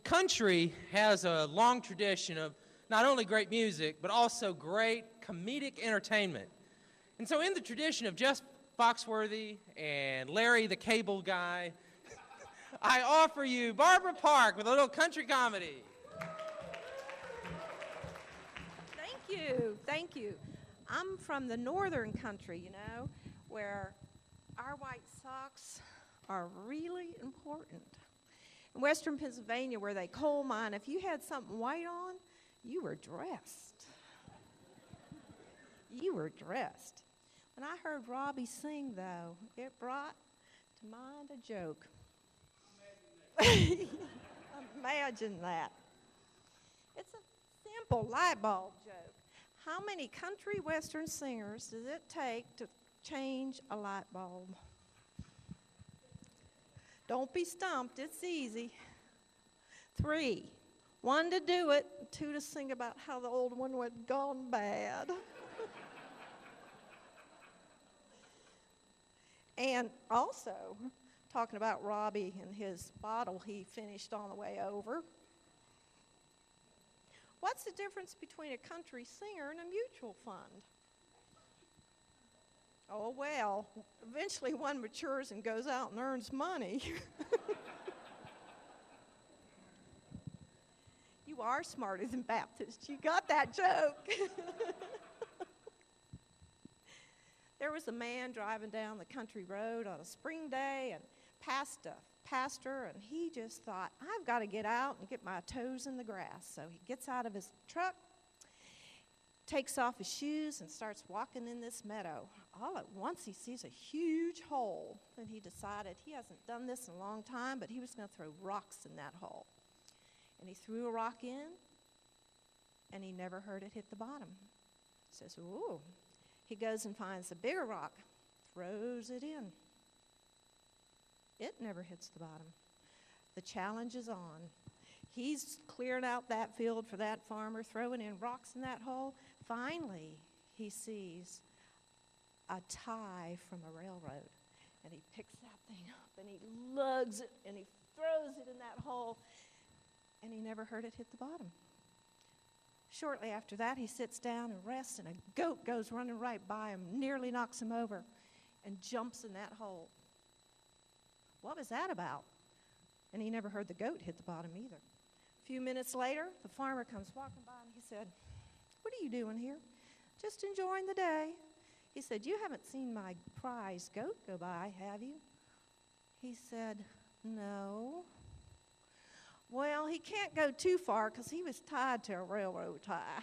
Country has a long tradition of not only great music, but also great comedic entertainment. And so in the tradition of Jeff Foxworthy and Larry the Cable Guy, I offer you Barbara Park with a little country comedy. Thank you, thank you. I'm from the northern country, where our white socks are really important. In western Pennsylvania, where they coal mine, if you had something white on, you were dressed. You were dressed. When I heard Robbie sing, though, it brought to mind a joke. Imagine that. It's a simple light bulb joke. How many country western singers does it take to change a light bulb? Don't be stumped, it's easy. 3, 1 to do it, 2 to sing about how the old one had gone bad. And also, talking about Robbie and his bottle he finished on the way over. What's the difference between a country singer and a mutual fund? Oh, well, eventually one matures and goes out and earns money. You are smarter than Baptists. You got that joke. There was a man driving down the country road on a spring day and passed a pastor, and he just thought, I've got to get out and get my toes in the grass. So he gets out of his truck, takes off his shoes, and starts walking in this meadow. All at once, he sees a huge hole, and he decided he hasn't done this in a long time, but he was going to throw rocks in that hole. And he threw a rock in, and he never heard it hit the bottom. He says, ooh. He goes and finds a bigger rock, throws it in. It never hits the bottom. The challenge is on. He's clearing out that field for that farmer, throwing in rocks in that hole. Finally, he sees a tie from a railroad, and he picks that thing up, and he lugs it, and he throws it in that hole, and he never heard it hit the bottom. Shortly after that, he sits down and rests, and a goat goes running right by him, nearly knocks him over, and jumps in that hole. What was that about? And he never heard the goat hit the bottom either. A few minutes later, the farmer comes walking by, and he said, what are you doing here? Just enjoying the day. He said, you haven't seen my prize goat go by, have you? He said, no. Well, he can't go too far because he was tied to a railroad tie.